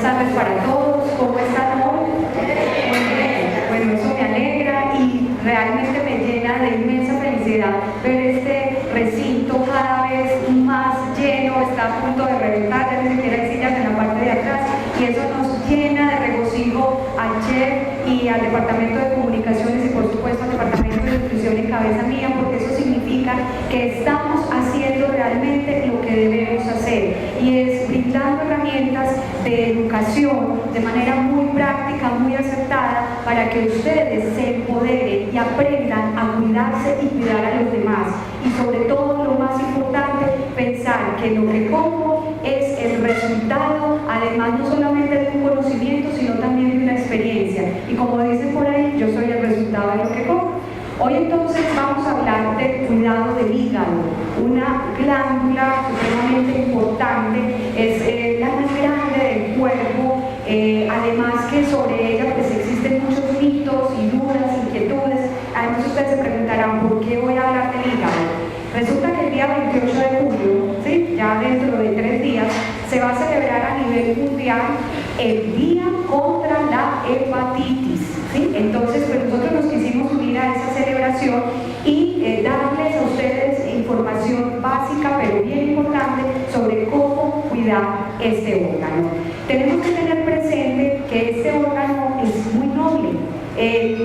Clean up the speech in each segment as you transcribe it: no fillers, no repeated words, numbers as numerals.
tardes para todos. ¿Cómo están hoy? Muy bien. Bueno, eso me alegra y realmente me llena de inmensa felicidad ver este recinto cada vez más lleno, está a punto de reventar, ya ni siquiera hay sillas en la parte de atrás, y eso nos llena de regocijo al chef y al departamento de comunicaciones y por supuesto al departamento de nutrición en cabeza mía, porque eso significa que estamos haciendo realmente lo que debemos hacer, y es brindando herramientas de educación de manera muy práctica, muy acertada, para que ustedes se empoderen y aprendan a cuidarse y cuidar a los demás, y sobre todo lo más importante, pensar que lo que como es el resultado, además no solamente de un conocimiento, sino también de una experiencia, y como dicen por ahí, yo soy el resultado de lo que como. Hoy entonces vamos a hablar del cuidado del hígado, una glándula supremamente importante, es la más grande del cuerpo, además que sobre ella pues existen muchos mitos y dudas, inquietudes. Además ustedes se preguntarán, ¿por qué voy a hablar del hígado? Resulta que el día 28 de julio, ¿sí?, ya dentro de 3 días, se va a celebrar a nivel mundial el Día contra la Hepatitis, ¿sí? Entonces, pues nosotros nos quisimos unir a esa celebración y darles a ustedes información básica, pero bien importante, sobre cómo cuidar este órgano. Tenemos que tener presente que este órgano es muy noble.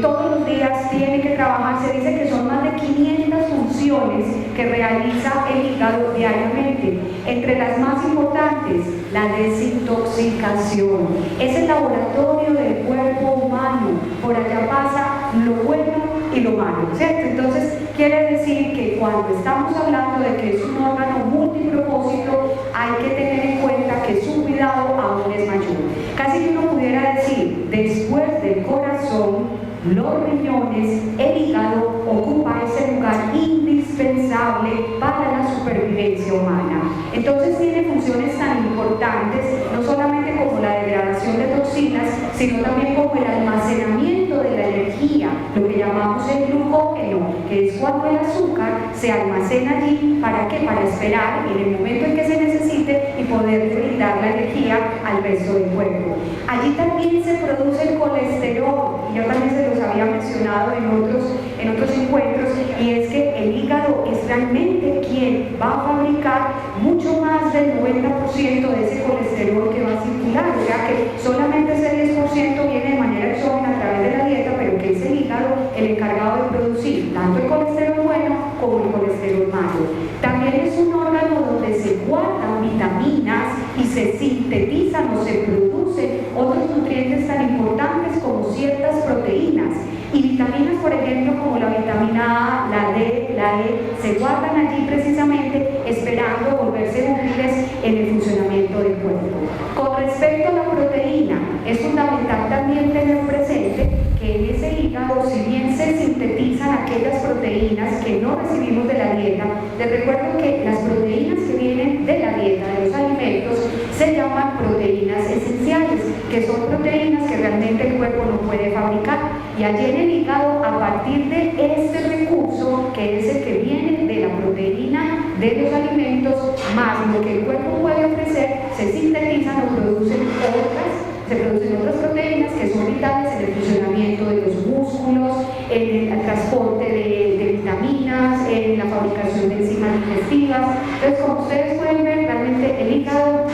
Todos los días tiene que trabajar, se dice que son más de 500 funciones que realiza el hígado diariamente. Entre las más importantes, la desintoxicación. Es el laboratorio del cuerpo humano, por allá pasa lo bueno y lo malo, ¿cierto? Entonces quiere decir que cuando estamos hablando de que es un órgano multipropósito, hay que tener en cuenta que su cuidado aún es mayor. Casi que uno pudiera decir, después del corazón, los riñones, el hígado ocupa ese lugar indispensable para la supervivencia humana. Entonces tiene funciones tan importantes, no solamente como la degradación de toxinas, sino también como el almacenamiento de la energía, lo que llamamos el glucógeno, que es cuando el azúcar se almacena allí, ¿para qué? Para esperar en el momento en que se necesite y poder brindar la energía al resto del cuerpo. Allí también se produce el colesterol, y yo también se los había mencionado en otros encuentros, y es que el hígado es realmente quien va a fabricar mucho más del 90% de ese colesterol que va a circular, o sea que solamente ese 10% viene de manera exógena a través de la dieta, pero que es el hígado el encargado de producir tanto el colesterol bueno como el colesterol malo. También es un órgano donde se guardan vitaminas y se sintetizan o se producen otros nutrientes tan importantes como ciertas proteínas. Y vitaminas, por ejemplo, como la vitamina A, la D, la E, se guardan allí precisamente esperando volverse útiles en el funcionamiento del cuerpo. Con respecto a la proteína, es fundamental también tener presente que en ese hígado, si bien se sintetizan aquellas proteínas que no recibimos de la dieta, les recuerdo que las proteínas que vienen de la dieta, de los alimentos, se llaman proteínas esenciales, que son proteínas que realmente el cuerpo no puede fabricar. Y allí en el hígado, a partir de este recurso, que es el que viene de la proteína de los alimentos, más lo que el cuerpo puede ofrecer, se sintetizan o se producen otras proteínas que son vitales en el funcionamiento de los músculos, en el transporte de vitaminas, en la fabricación de enzimas digestivas. Entonces, como ustedes pueden ver, realmente el hígado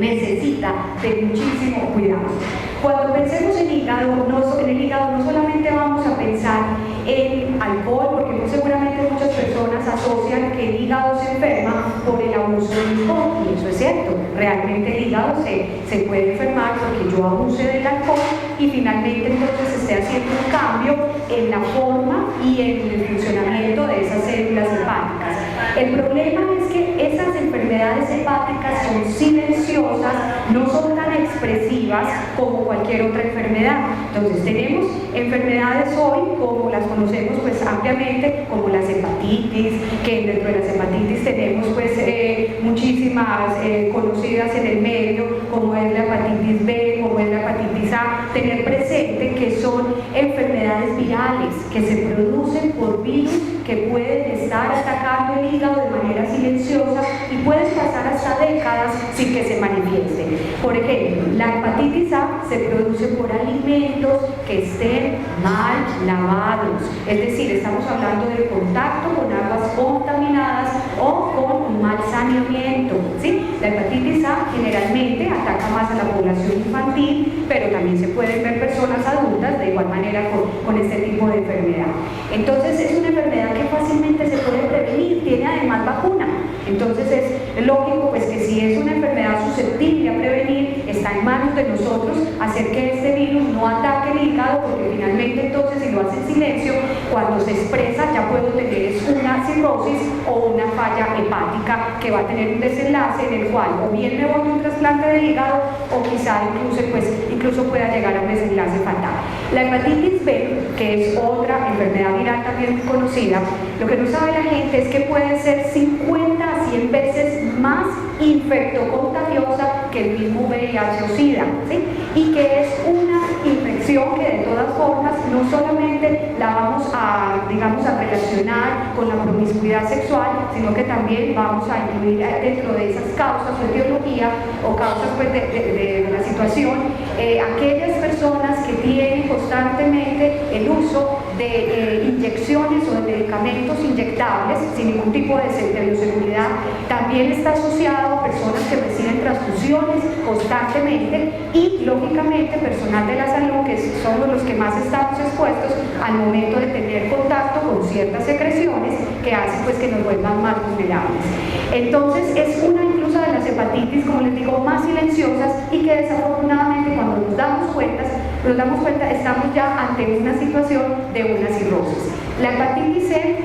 necesita de muchísimo cuidado. Cuando pensemos en el hígado, no solamente vamos a pensar en alcohol, porque muy seguramente muchas personas asocian que el hígado se enferma por el abuso del alcohol, y eso es cierto, realmente el hígado se puede enfermar porque yo abuse del alcohol y finalmente entonces esté haciendo un cambio en la forma y en el funcionamiento de esas células hepáticas. El problema es que esas enfermedades hepáticas son silenciosas, no son tan expresivas como cualquier otra enfermedad. Entonces tenemos enfermedades hoy, como las conocemos pues ampliamente, como las hepatitis, que dentro de las hepatitis tenemos pues muchísimas conocidas en el medio, como es la hepatitis B, como es la hepatitis A. Tener presente que son enfermedades virales que se producen por virus que pueden estar atacando el hígado de manera silenciosa y pueden pasar hasta décadas sin que se manifieste. Por ejemplo, la hepatitis hepatitis A se produce por alimentos que estén mal lavados, es decir, estamos hablando del contacto con aguas contaminadas o con un mal saneamiento, ¿sí? La hepatitis A generalmente ataca más a la población infantil, pero también se pueden ver personas adultas de igual manera con este tipo de enfermedad. Entonces es una enfermedad que fácilmente se puede prevenir, tiene además vacuna. Entonces es lógico pues que si es una enfermedad susceptible a prevenir, está en manos de nosotros hacer que este virus no ataque el hígado, porque finalmente entonces si lo hace en silencio, cuando se expresa ya puedo tener una cirrosis o una falla hepática que va a tener un desenlace en el cual o bien me voy a un trasplante de hígado o quizá incluso pueda llegar a un desenlace fatal. La hepatitis B, que es otra enfermedad viral también muy conocida, lo que no sabe la gente es que puede ser 50 a 100 veces más infectocontagiosa que el mismo VIH o SIDA, ¿sí? Y que es una infección que de todas formas no solamente la vamos a, digamos, a relacionar con la promiscuidad sexual, sino que también vamos a incluir dentro de esas causas o etiología o causas pues, de la situación, aquellas personas que tienen constantemente el uso de inyecciones o de medicamentos inyectables sin ningún tipo de bioseguridad. También está asociado a personas que reciben transfusiones constantemente y lógicamente personal de la salud, que somos los que más estamos expuestos al momento de tener contacto con ciertas secreciones que hacen pues que nos vuelvan más vulnerables. Entonces es una incluso de las hepatitis, como les digo, más silenciosas y que desafortunadamente cuando nos damos cuenta estamos ya ante una situación de una cirrosis. La hepatitis C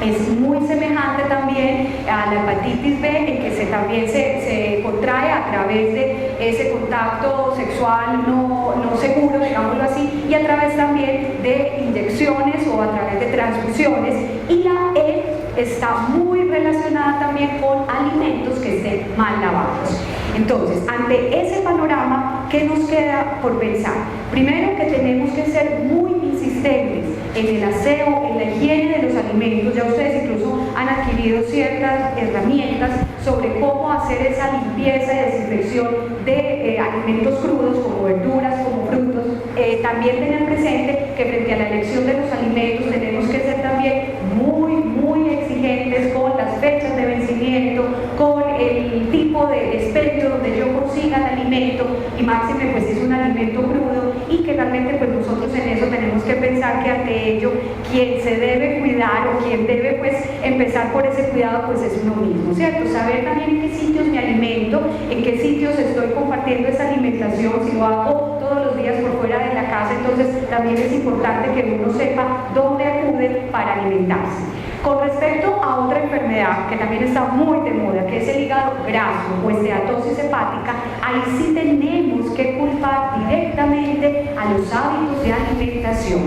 es muy semejante también a la hepatitis B, en que también se contrae a través de ese contacto sexual no seguro, digámoslo así, y a través también de inyecciones o a través de transfusiones. Y la E está muy relacionada también con alimentos que estén mal lavados. Entonces, ante ese panorama, ¿qué nos queda por pensar? Primero, que tenemos que ser muy insistentes en el aseo, en la higiene de los alimentos. Ya ustedes incluso han adquirido ciertas herramientas sobre cómo hacer esa limpieza y desinfección de alimentos crudos, como verduras, como frutos. También tener presente que frente a la elección de los alimentos tenemos que ser también muy exigentes con las fechas de vencimiento, con el tipo de expendio donde yo consiga el alimento, y máxime pues si es un alimento crudo, y que realmente pues nosotros en eso tenemos que pensar que ante ello quien se debe cuidar o quien debe pues empezar por ese cuidado pues es uno mismo, ¿cierto? Saber también en qué sitios me alimento, en qué sitios estoy compartiendo esa alimentación. Si lo hago todos los días por fuera de la casa, entonces también es importante que uno sepa dónde acude para alimentarse. Con respecto a otra enfermedad que también está muy de moda, que es el hígado graso o esteatosis hepática, ahí sí tenemos que culpar directamente a los hábitos de alimentación.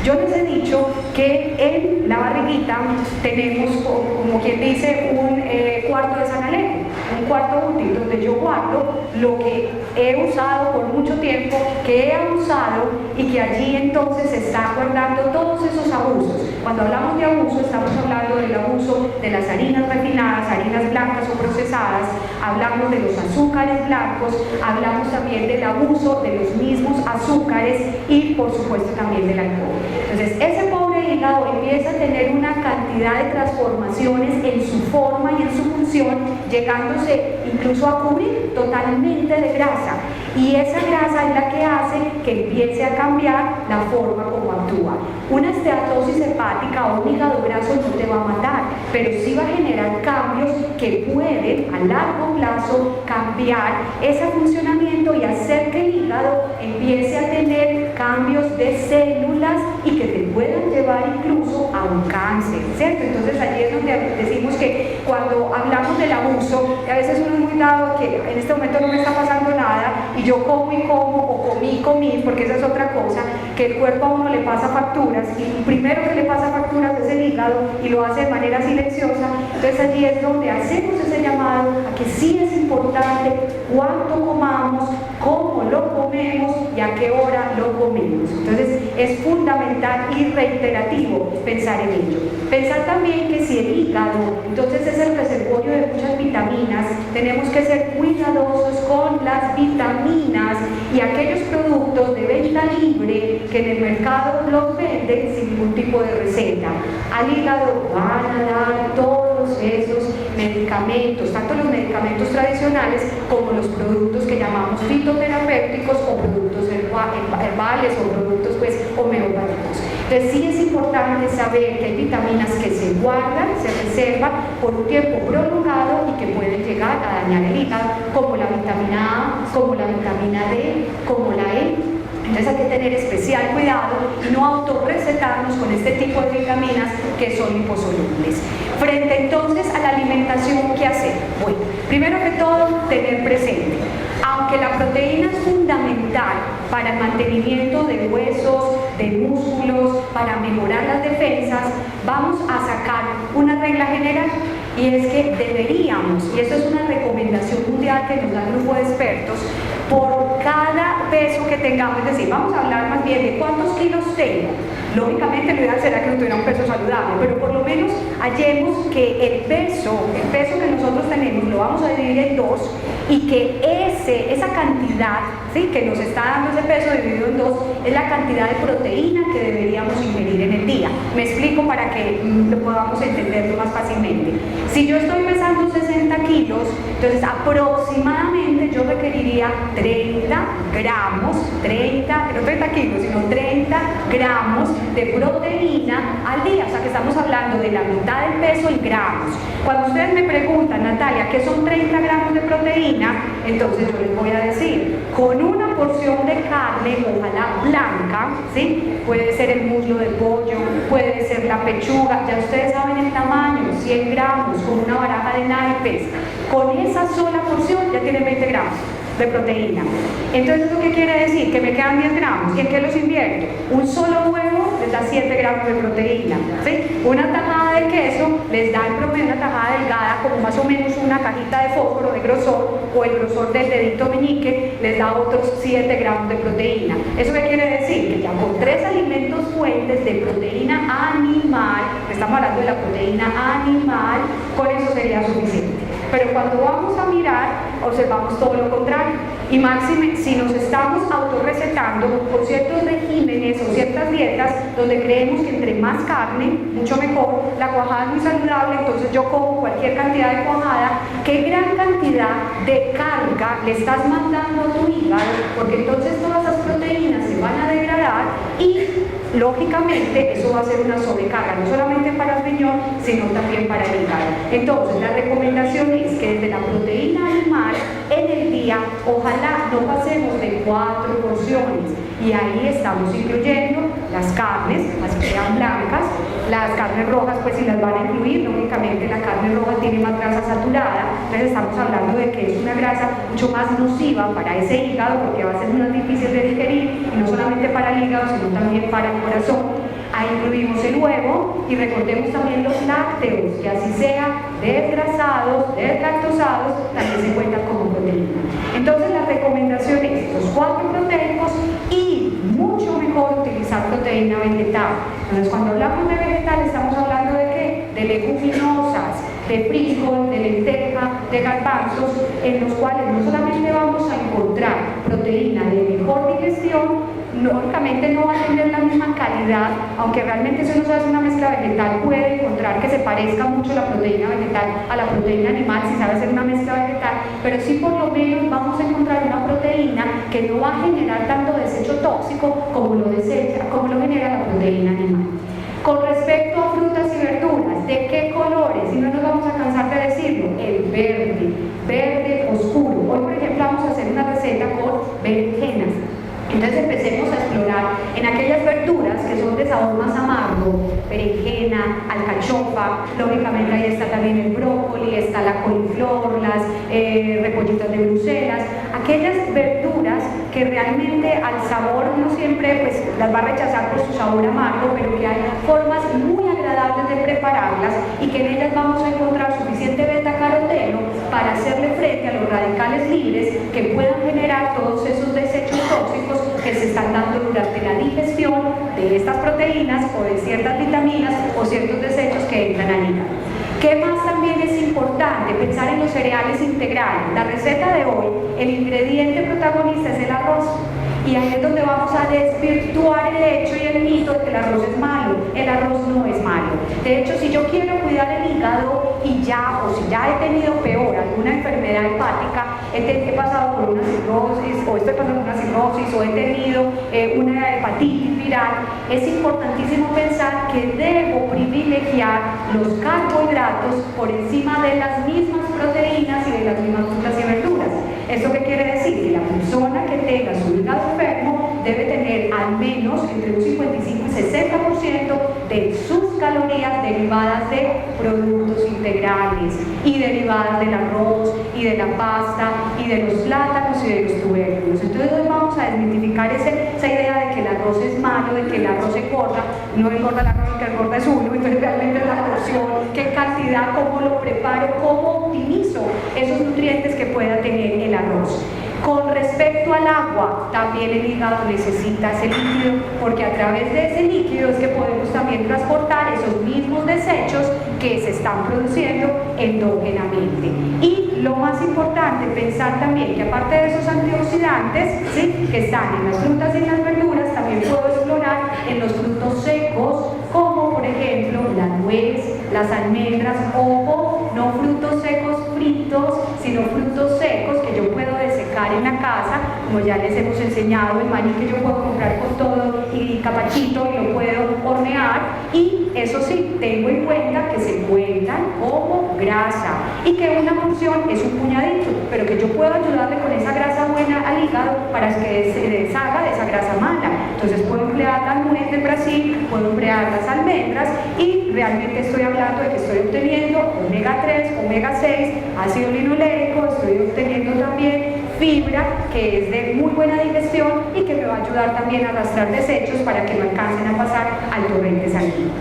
Yo les he dicho que en la barriguita tenemos, como quien dice, un cuarto de San Alejo, un cuarto útil donde yo guardo lo que he usado por mucho tiempo, que he abusado, y que allí entonces se está guardando todos esos abusos. Cuando hablamos de abuso, estamos hablando del abuso de las harinas refinadas, harinas blancas o procesadas, hablamos de los azúcares blancos, hablamos también del abuso de los mismos azúcares y por supuesto también del alcohol. Entonces ese pobre hígado empieza a tener una cantidad de transformaciones en su forma y en su función, llegándose incluso a cubrir totalmente de grasa, y esa grasa es la que hace que empiece a cambiar la forma como actúa. Una esteatosis hepática o un hígado graso no te va a matar, pero sí va a generar cambios que pueden a largo plazo cambiar ese funcionamiento y hacer que el hígado empiece a tener cambios de células y que te puedan llevar incluso a un cáncer, ¿cierto? Entonces allí es donde decimos que cuando hablamos del abuso, a veces uno es muy dado que en este momento no me está pasando nada y yo como y como, o comí y comí, porque esa es otra cosa, que el cuerpo a uno le pasa facturas, y el primero que le pasa facturas es el hígado, y lo hace de manera silenciosa. Entonces allí es donde hacemos ese llamado a que sí es importante cuánto comamos, cómo lo comemos y a qué hora lo comemos. Entonces es fundamental y reiterativo pensar en ello. Pensar también que si el hígado entonces es el reservorio de muchas vitaminas, tenemos que ser cuidadosos con las vitaminas, y aquellos que en el mercado los venden sin ningún tipo de receta. Al hígado van a dar todos esos medicamentos, tanto los medicamentos tradicionales como los productos que llamamos fitoterapéuticos o productos herbales o productos pues homeopáticos. Entonces sí es importante saber que hay vitaminas que se guardan, se reservan por un tiempo prolongado y que pueden llegar a dañar el hígado, como la vitamina A, como la vitamina D, como la E. Entonces hay que tener especial cuidado y no autorrecetarnos con este tipo de vitaminas que son liposolubles. Frente entonces a la alimentación, ¿qué hacer? Bueno, primero que todo, tener presente, aunque la proteína es fundamental para el mantenimiento de huesos, de músculos, para mejorar las defensas, vamos a sacar una regla general, y es que deberíamos, y esto es una recomendación mundial que nos da el grupo de expertos, por cada peso que tengamos, es decir, vamos a hablar más bien de cuántos kilos tengo. Lógicamente lo ideal será que no tuviera un peso saludable, pero por lo menos hallemos que el peso que nosotros tenemos lo vamos a dividir en dos, y que esa cantidad, ¿sí?, que nos está dando ese peso dividido en dos es la cantidad de proteína que deberíamos ingerir en el día. Me explico para que lo podamos entenderlo más fácilmente. Si yo estoy pesando 60 kilos, entonces aproximadamente yo requeriría 30 gramos, no 30 kilos, sino 30 gramos de proteína al día. O sea que estamos hablando de la mitad del peso en gramos. Cuando ustedes me preguntan, Natalia, ¿qué son 30 gramos de proteína? Entonces yo les voy a decir, con una porción de carne, ojalá blanca, ¿sí?, puede ser el muslo de pollo, puede ser la pechuga, ya ustedes saben el tamaño, 100 gramos, con una baraja de naipes, con esa sola porción ya tienen 20 gramos de proteína. Entonces, ¿eso qué quiere decir? Que me quedan 10 gramos. ¿Y en qué los invierto? Un solo huevo les da 7 gramos de proteína, ¿sí? Una tajada de queso les da en promedio, una tajada delgada, como más o menos una cajita de fósforo de grosor, o el grosor del dedito meñique, les da otros 7 gramos de proteína. ¿Eso qué quiere decir? Que ya con 3 alimentos fuentes de proteína animal, estamos hablando de la proteína animal, con eso sería suficiente. Pero cuando vamos a mirar, observamos todo lo contrario. Y máxime, si nos estamos autorrecetando por ciertos regímenes o ciertas dietas donde creemos que entre más carne, mucho mejor, la cuajada es muy saludable, entonces yo como cualquier cantidad de cuajada, ¿qué gran cantidad de carga le estás mandando a tu hígado? Porque entonces todas esas proteínas se van a degradar y lógicamente eso va a ser una sobrecarga, no solamente para el riñón, sino también para el hígado. Entonces la recomendación es que desde la proteína animal en el día, ojalá no pasemos de 4 porciones, y ahí estamos incluyendo las carnes, así sean blancas, las carnes rojas, pues si las van a incluir, lógicamente la carne roja tiene más grasa saturada, entonces estamos hablando de que es una grasa mucho más nociva para ese hígado, porque va a ser más difícil de digerir, y no solamente para el hígado, sino también para el corazón. Ahí incluimos el huevo, y recordemos también los lácteos, que así sea desgrasados, deslactosados, también se cuentan como proteína. Entonces la recomendación es los 4 proteicos, y mucho mejor utilizar proteína vegetal. Entonces cuando hablamos de vegetal estamos hablando de ¿qué? De leguminosas, de frijol, de lenteja, de garbanzos, en los cuales no solamente vamos a encontrar proteína de mejor digestión, lógicamente no va a tener la misma calidad, aunque realmente si uno hace una mezcla vegetal puede encontrar que se parezca mucho la proteína vegetal a la proteína animal si sabe hacer una mezcla vegetal, pero sí por lo menos vamos a encontrar una proteína que no va a generar tanto desecho tóxico como lo genera la proteína animal. Con respecto a frutas y verduras, ¿de qué colores? Y no nos vamos a cansar de decirlo, el verde oscuro. Hoy por ejemplo vamos a hacer una receta con berenjenas. Entonces empecemos a explorar en aquellas verduras que son de sabor más amargo, berenjena, alcachofa, lógicamente ahí está también el brócoli, está la coliflor, las repollitas de Bruselas, aquellas verduras que realmente al sabor no siempre pues las va a rechazar por su sabor amargo, pero que hay formas muy agradables de prepararlas y que en ellas vamos a encontrar suficiente beta-caroteno para hacerle frente a los radicales libres que puedan generar todos esos desechos tóxicos que se están dando durante la digestión de estas proteínas o de ciertas vitaminas o ciertos desechos que entran al hígado. ¿Qué más también es importante? Pensar en los cereales integrales. La receta de hoy, el ingrediente protagonista es el arroz. Y ahí es donde vamos a desvirtuar el hecho y el mito de que el arroz es malo. El arroz no es malo. De hecho, si yo quiero cuidar el hígado y ya, o si ya he tenido peor alguna enfermedad hepática, he pasado por una cirrosis, o estoy pasando por una cirrosis, o he tenido una hepatitis viral, es importantísimo pensar que debo privilegiar los carbohidratos por encima de las mismas proteínas y de las mismas frutas y verduras. ¿Esto qué quiere decir? Que la persona que tenga su hígado enfermo debe tener al menos entre un 55 y 60% de sus calorías derivadas de productos integrales y derivadas del arroz y de la pasta y de los plátanos y de los tubérculos. Entonces hoy vamos a desmitificar esa idea de que el arroz es malo, de que el arroz engorda. No engorda el arroz, el que engorda es uno, entonces realmente es la porción, qué cantidad, cómo lo preparo, cómo optimizo esos nutrientes que pueda tener el arroz. Con respecto al agua, también el hígado necesita ese líquido, porque a través de ese líquido es que podemos también transportar esos mismos desechos que se están produciendo endógenamente. Y lo más importante, pensar también que aparte de esos antioxidantes, ¿sí?, que están en las frutas y en las verduras, también puedo explorar en los frutos secos, como por ejemplo la nuez, las almendras, ojo, no frutos secos fritos, sino frutos secos que yo puedo desecar en la casa, como ya les hemos enseñado, el maní que yo puedo comprar con todo y capachito y lo puedo hornear, y eso sí, tengo en cuenta que se cuentan como grasa y que una porción es un puñadito, pero que yo puedo ayudarle con esa grasa buena al hígado para que se deshaga de esa grasa mala. Entonces puedo emplear la nuez de Brasil, puedo emplear las almendras, y realmente estoy hablando de que estoy obteniendo omega 3, omega 6, ácido linoleico, estoy obteniendo también fibra que es de muy buena digestión y que me va a ayudar también a arrastrar desechos para que no alcancen a pasar al torrente sanguíneo.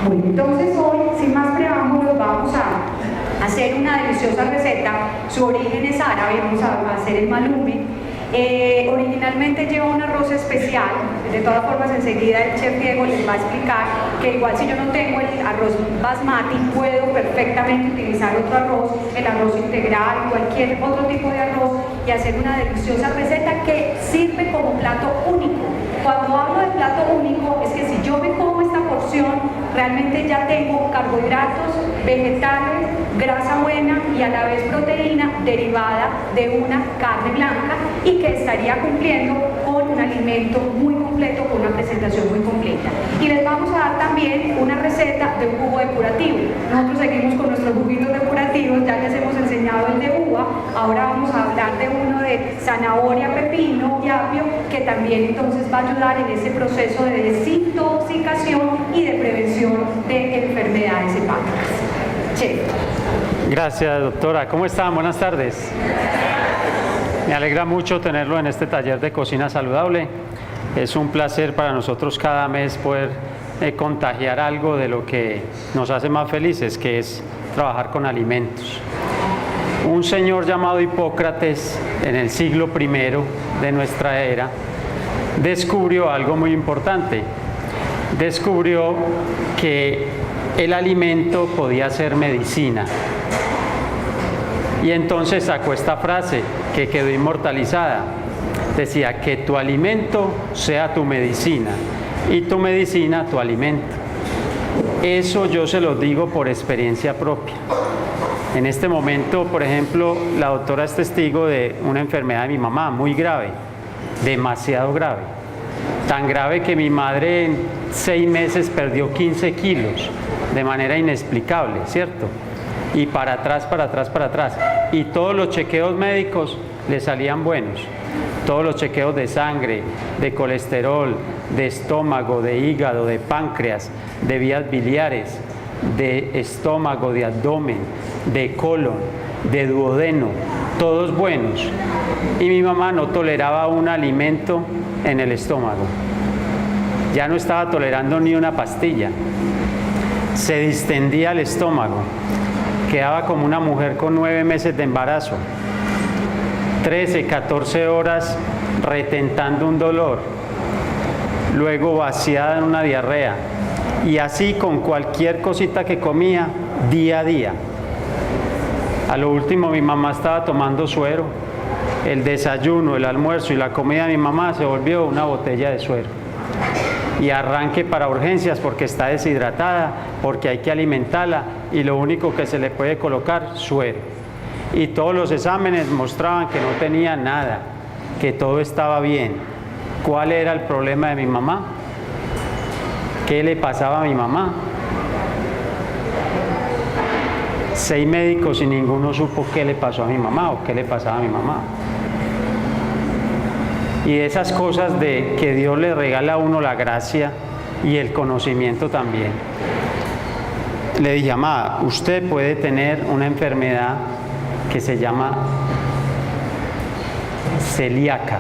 Bueno, entonces hoy, sin más preámbulos, vamos a hacer una deliciosa receta. Su origen es árabe, vamos a hacer el malumbi. Originalmente lleva un arroz especial. De todas formas, enseguida el chef Diego les va a explicar que igual si yo no tengo el arroz basmati, puedo perfectamente utilizar otro arroz, el arroz integral, cualquier otro tipo de arroz, y hacer una deliciosa receta que sirve como plato único. Cuando hablo de plato único, es que si yo me como esta porción, realmente ya tengo carbohidratos, vegetales, grasa buena y a la vez proteína derivada de una carne blanca, y que estaría cumpliendo con un alimento muy completo, con una presentación muy completa. Y les vamos a dar también una receta de un jugo depurativo. Nosotros seguimos con nuestros juguitos depurativos, ya les hemos enseñado el de uva, ahora vamos a hablar de uno de zanahoria, pepino y apio, que también entonces va a ayudar en ese proceso de desintoxicación y de prevención de enfermedades hepáticas. Chef. Gracias, doctora. ¿Cómo están? Buenas tardes. Me alegra mucho tenerlo en este taller de cocina saludable. Es un placer para nosotros cada mes poder contagiar algo de lo que nos hace más felices, que es trabajar con alimentos. Un señor llamado Hipócrates, en el siglo I de nuestra era, descubrió algo muy importante. Descubrió que el alimento podía ser medicina. Y entonces sacó esta frase que quedó inmortalizada. Decía: que tu alimento sea tu medicina y tu medicina tu alimento. Eso yo se lo digo por experiencia propia. En este momento, por ejemplo, la doctora es testigo de una enfermedad de mi mamá muy grave, demasiado grave. Tan grave que mi madre en 6 meses perdió 15 kilos de manera inexplicable, ¿cierto? Y para atrás, para atrás, para atrás. Y todos los chequeos médicos le salían buenos. Todos los chequeos de sangre, de colesterol, de estómago, de hígado, de páncreas, de vías biliares, de estómago, de abdomen, de colon, de duodeno, todos buenos. Y mi mamá no toleraba un alimento en el estómago. Ya no estaba tolerando ni una pastilla. Se distendía el estómago. Quedaba como una mujer con 9 meses de embarazo, 13, 14 horas retentando un dolor, luego vaciada en una diarrea, y así con cualquier cosita que comía día a día. A lo último mi mamá estaba tomando suero, el desayuno, el almuerzo y la comida de mi mamá se volvió una botella de suero. Y arranque para urgencias porque está deshidratada, porque hay que alimentarla y lo único que se le puede colocar, suero. Y todos los exámenes mostraban que no tenía nada, que todo estaba bien. ¿Cuál era el problema de mi mamá? ¿Qué le pasaba a mi mamá? 6 médicos y ninguno supo qué le pasó a mi mamá o qué le pasaba a mi mamá. Y esas cosas de que Dios le regala a uno la gracia y el conocimiento también. Le dije, amada, usted puede tener una enfermedad que se llama celíaca,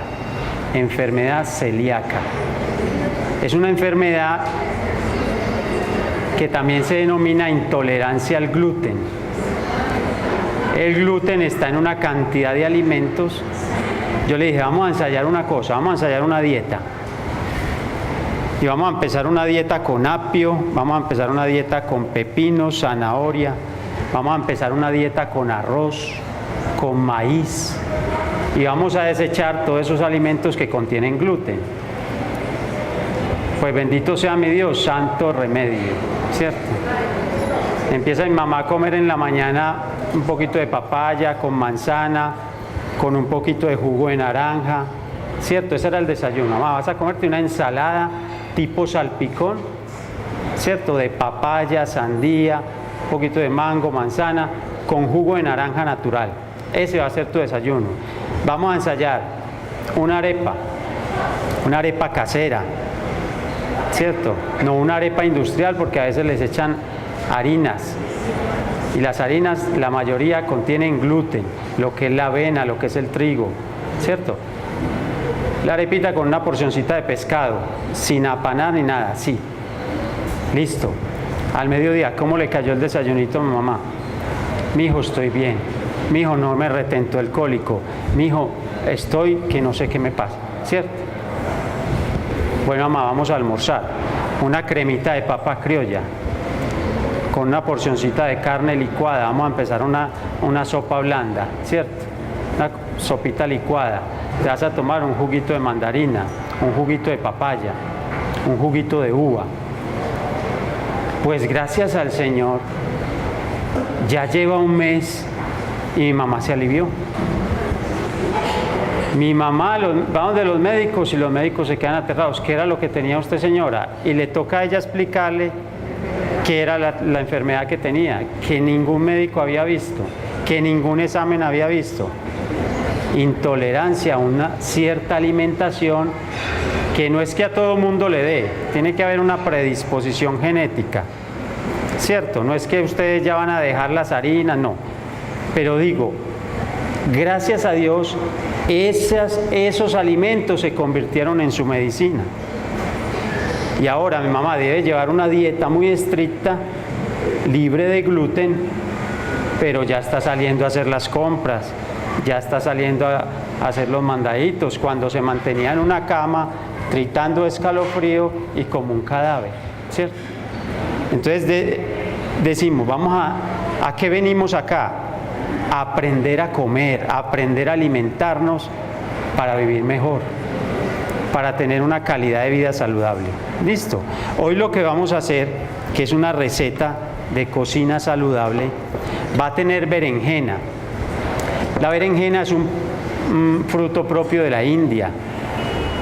enfermedad celíaca. Es una enfermedad que también se denomina intolerancia al gluten. El gluten está en una cantidad de alimentos. Yo le dije, vamos a ensayar una cosa, vamos a ensayar una dieta. Y vamos a empezar una dieta con apio, vamos a empezar una dieta con pepino, zanahoria, vamos a empezar una dieta con arroz, con maíz. Y vamos a desechar todos esos alimentos que contienen gluten. Pues bendito sea mi Dios, santo remedio, ¿cierto? Empieza mi mamá a comer en la mañana un poquito de papaya con manzana, con un poquito de jugo de naranja, ¿cierto? Ese era el desayuno. Mamá, vas a comerte una ensalada tipo salpicón, ¿cierto? De papaya, sandía, un poquito de mango, manzana, con jugo de naranja natural. Ese va a ser tu desayuno. Vamos a ensayar una arepa casera, ¿cierto? No una arepa industrial porque a veces les echan harinas. Y las harinas, la mayoría contienen gluten, lo que es la avena, lo que es el trigo, ¿cierto? La arepita con una porcioncita de pescado, sin apanar ni nada, sí. Listo. Al mediodía, ¿cómo le cayó el desayunito a mi mamá? Mijo, estoy bien. Mijo, no me retentó el cólico. Mijo, estoy que no sé qué me pasa, ¿cierto? Bueno, mamá, vamos a almorzar. Una cremita de papa criolla con una porcioncita de carne licuada. Vamos a empezar una sopa blanda, ¿cierto? Una sopita licuada. Te vas a tomar un juguito de mandarina, un juguito de papaya, un juguito de uva. Pues gracias al Señor, ya lleva un mes y mi mamá se alivió. Mi mamá va donde los médicos y los médicos se quedan aterrados. ¿Qué era lo que tenía usted, señora? Y le toca a ella explicarle qué era la enfermedad que tenía, que ningún médico había visto, que ningún examen había visto. Intolerancia a una cierta alimentación que no es que a todo mundo le dé, tiene que haber una predisposición genética, ¿cierto? No es que ustedes ya van a dejar las harinas, no. Pero digo, gracias a Dios, esos alimentos se convirtieron en su medicina. Y ahora mi mamá debe llevar una dieta muy estricta, libre de gluten, pero ya está saliendo a hacer las compras, ya está saliendo a hacer los mandaditos, cuando se mantenía en una cama, gritando de escalofrío y como un cadáver, ¿cierto? Entonces decimos, ¿a qué venimos acá? A aprender a comer, a aprender a alimentarnos para vivir mejor, para tener una calidad de vida saludable. Listo. Hoy lo que vamos a hacer, que es una receta de cocina saludable, va a tener berenjena. La berenjena es un fruto propio de la India.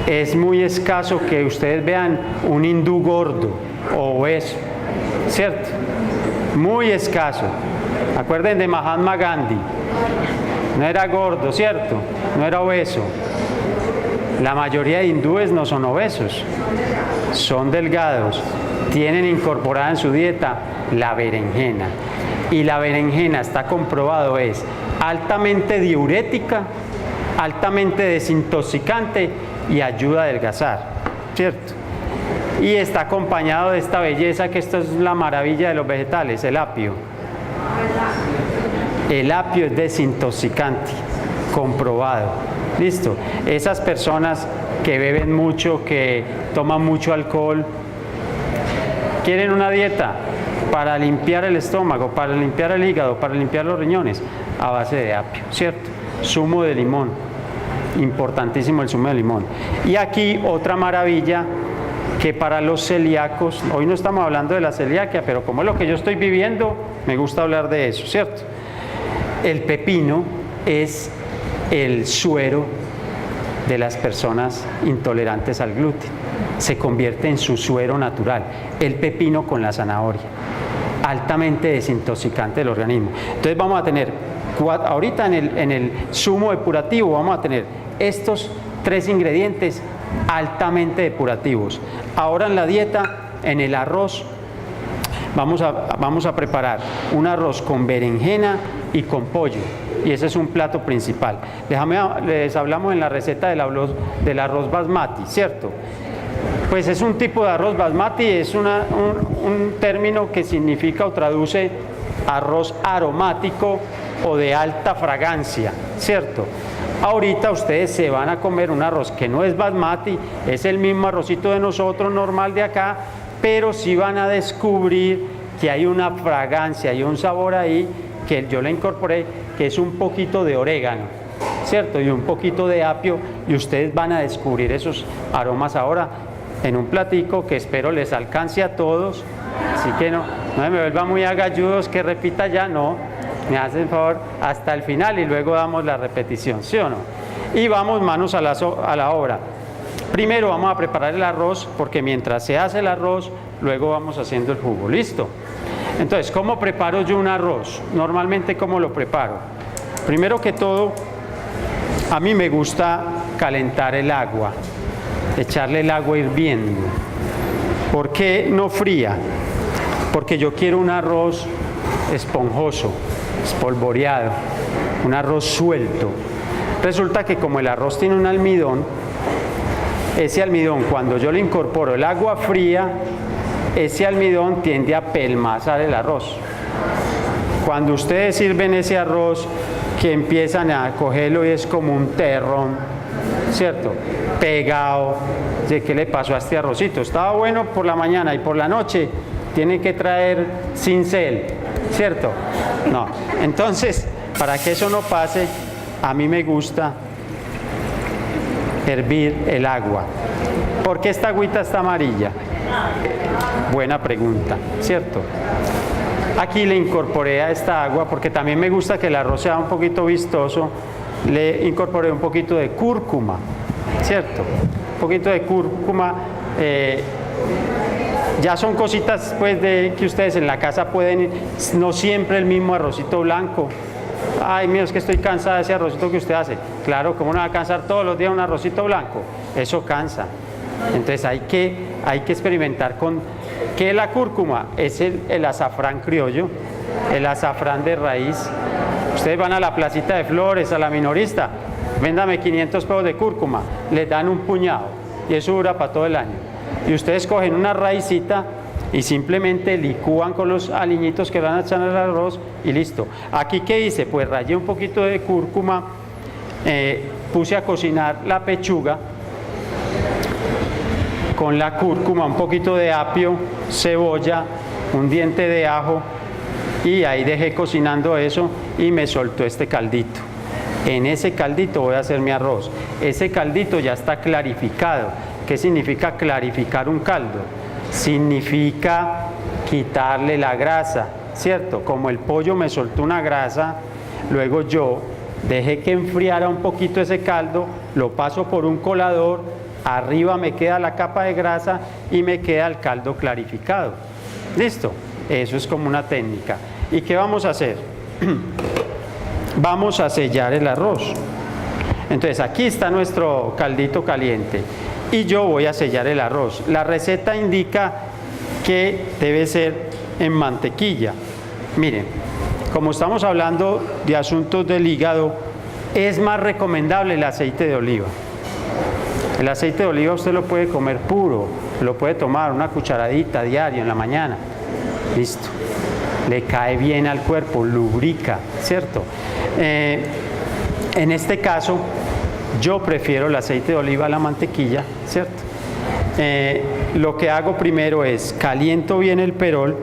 Es muy escaso que ustedes vean un hindú gordo o obeso, ¿cierto? Muy escaso. Acuerden de Mahatma Gandhi. No era gordo, ¿cierto? No era obeso. La mayoría de hindúes no son obesos, son delgados, tienen incorporada en su dieta la berenjena. Y la berenjena, está comprobado, es altamente diurética, altamente desintoxicante y ayuda a adelgazar, ¿cierto? Y está acompañado de esta belleza, que esto es la maravilla de los vegetales, el apio. El apio es desintoxicante, comprobado. Listo. Esas personas que beben mucho, que toman mucho alcohol, quieren una dieta para limpiar el estómago, para limpiar el hígado, para limpiar los riñones, a base de apio, ¿cierto? Zumo de limón, Importantísimo el zumo de limón. Y aquí otra maravilla que para los celíacos, hoy no estamos hablando de la celiaquia, pero como es lo que yo estoy viviendo, me gusta hablar de eso, ¿cierto? El pepino es el suero de las personas intolerantes al gluten. Se convierte en su suero natural. El pepino con la zanahoria. Altamente desintoxicante del organismo. Entonces vamos a tener, ahorita en el zumo depurativo vamos a tener estos 3 ingredientes altamente depurativos. Ahora en la dieta, en el arroz, vamos a preparar un arroz con berenjena y con pollo. Y ese es un plato principal. Les hablamos en la receta del arroz basmati, ¿cierto? Pues es un tipo de arroz basmati, es un término que significa o traduce arroz aromático o de alta fragancia, ¿cierto? Ahorita ustedes se van a comer un arroz que no es basmati, es el mismo arrocito de nosotros normal de acá, pero sí van a descubrir que hay una fragancia y un sabor ahí que yo le incorporé, que es un poquito de orégano, ¿cierto? Y un poquito de apio, y ustedes van a descubrir esos aromas ahora en un platico que espero les alcance a todos. Así que no me vuelvan muy agalludos que repita ya, no, me hacen favor hasta el final y luego damos la repetición, ¿sí o no? Y vamos manos a la obra. Primero vamos a preparar el arroz, porque mientras se hace el arroz, luego vamos haciendo el jugo, ¿listo? Entonces, ¿cómo preparo yo un arroz? Normalmente, ¿cómo lo preparo? Primero que todo, a mí me gusta calentar el agua, echarle el agua hirviendo. ¿Por qué no fría? Porque yo quiero un arroz esponjoso, espolvoreado, un arroz suelto. Resulta que como el arroz tiene un almidón, ese almidón, cuando yo le incorporo el agua fría, ese almidón tiende a pelmazar el arroz. Cuando ustedes sirven ese arroz, que empiezan a cogerlo y es como un terrón, ¿cierto? Pegado. ¿De qué le pasó a este arrocito? Estaba bueno por la mañana y por la noche tienen que traer cincel, ¿cierto? No. Entonces, para que eso no pase, a mí me gusta hervir el agua. ¿Por qué esta agüita está amarilla? Buena pregunta, ¿cierto? Aquí le incorporé a esta agua, porque también me gusta que el arroz sea un poquito vistoso, le incorporé un poquito de cúrcuma, ¿cierto? Un poquito de cúrcuma. Ya son cositas pues que ustedes en la casa pueden, no siempre el mismo arrocito blanco. Ay, mira, es que estoy cansada de ese arrocito que usted hace. Claro, ¿cómo no va a cansar todos los días un arrocito blanco? Eso cansa. Entonces hay que experimentar con... ¿Qué es la cúrcuma? Es el azafrán criollo, el azafrán de raíz. Ustedes van a la placita de flores, a la minorista, véndame 500 pesos de cúrcuma, les dan un puñado y eso dura para todo el año. Y ustedes cogen una raicita y simplemente licúan con los aliñitos que van a echar al arroz y listo. Aquí, ¿qué hice? Pues rayé un poquito de cúrcuma, puse a cocinar la pechuga con la cúrcuma, un poquito de apio, cebolla, un diente de ajo, y ahí dejé cocinando eso y me soltó este caldito. En ese caldito voy a hacer mi arroz. Ese caldito ya está clarificado. ¿Qué significa clarificar un caldo? Significa quitarle la grasa, ¿cierto? Como el pollo me soltó una grasa, luego yo dejé que enfriara un poquito ese caldo, lo paso por un colador, arriba me queda la capa de grasa y me queda el caldo clarificado. ¿Listo? Eso es como una técnica. ¿Y qué vamos a hacer? Vamos a sellar el arroz. Entonces aquí está nuestro caldito caliente y yo voy a sellar el arroz. La receta indica que debe ser en mantequilla. Miren, como estamos hablando de asuntos del hígado, es más recomendable el aceite de oliva. El aceite de oliva usted lo puede comer puro, lo puede tomar una cucharadita diario en la mañana. Listo. Le cae bien al cuerpo, lubrica, ¿cierto? En este caso, yo prefiero el aceite de oliva a la mantequilla, ¿cierto? Lo que hago primero es caliento bien el perol,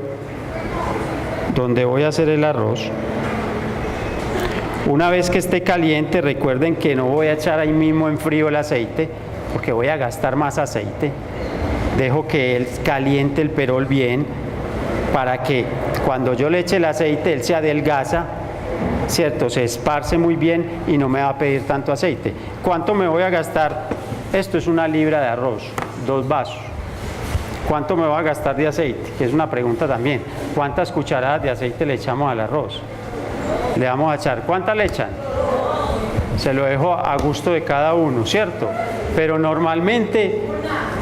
donde voy a hacer el arroz. Una vez que esté caliente, recuerden que no voy a echar ahí mismo en frío el aceite, porque voy a gastar más aceite. Dejo que él caliente el perol bien, para que cuando yo le eche el aceite, él se adelgaza, ¿cierto? Se esparce muy bien y no me va a pedir tanto aceite. ¿Cuánto me voy a gastar? Esto es 1 libra de arroz, 2 vasos. ¿Cuánto me voy a gastar de aceite? Que es una pregunta también. ¿Cuántas cucharadas de aceite le echamos al arroz? Le vamos a echar. ¿Cuántas le echan? Se lo dejo a gusto de cada uno, ¿cierto? Pero normalmente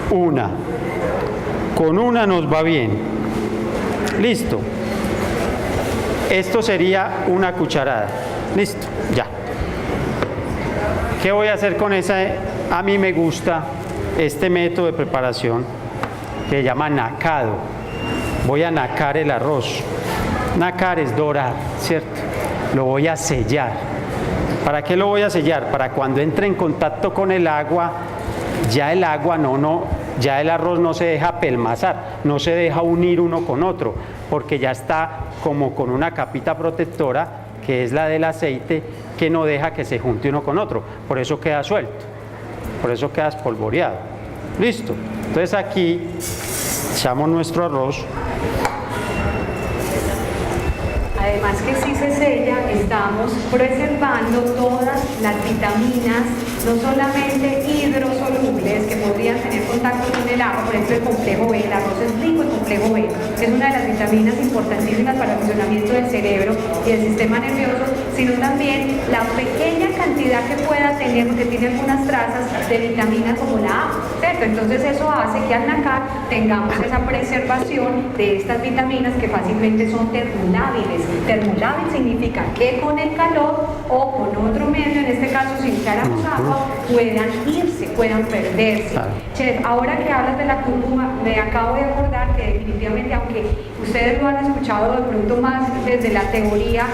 una. Con una nos va bien. Listo. Esto sería 1 cucharada. Listo, ya. ¿Qué voy a hacer con esa? A mí me gusta este método de preparación que se llama nacado. Voy a nacar el arroz. Nacar es dorar, ¿cierto? Lo voy a sellar. ¿Para qué lo voy a sellar? Para cuando entre en contacto con el agua, ya el agua ya el arroz no se deja pelmazar, no se deja unir uno con otro, porque ya está como con una capita protectora, que es la del aceite, que no deja que se junte uno con otro. Por eso queda suelto, por eso queda espolvoreado. Listo. Entonces aquí echamos nuestro arroz. Además que si se sella, estamos preservando todas las vitaminas, no solamente hidrosolubles que podrían tener contacto con el agua, por ejemplo el complejo B, el arroz es rico en complejo B, que es una de las vitaminas importantísimas para el funcionamiento del cerebro y del sistema nervioso, sino también la pequeña cantidad que pueda tener, porque tiene algunas trazas de vitamina como la A, ¿cierto? Entonces eso hace que al nacar tengamos esa preservación de estas vitaminas que fácilmente son termolábiles. Termolábil significa que con el calor o con otro medio, en este caso si echáramos agua, puedan irse, puedan perderse. Chef, ahora que hablas de la cúrcuma, me acabo de acordar que definitivamente, aunque ustedes lo han escuchado de pronto más desde la teoría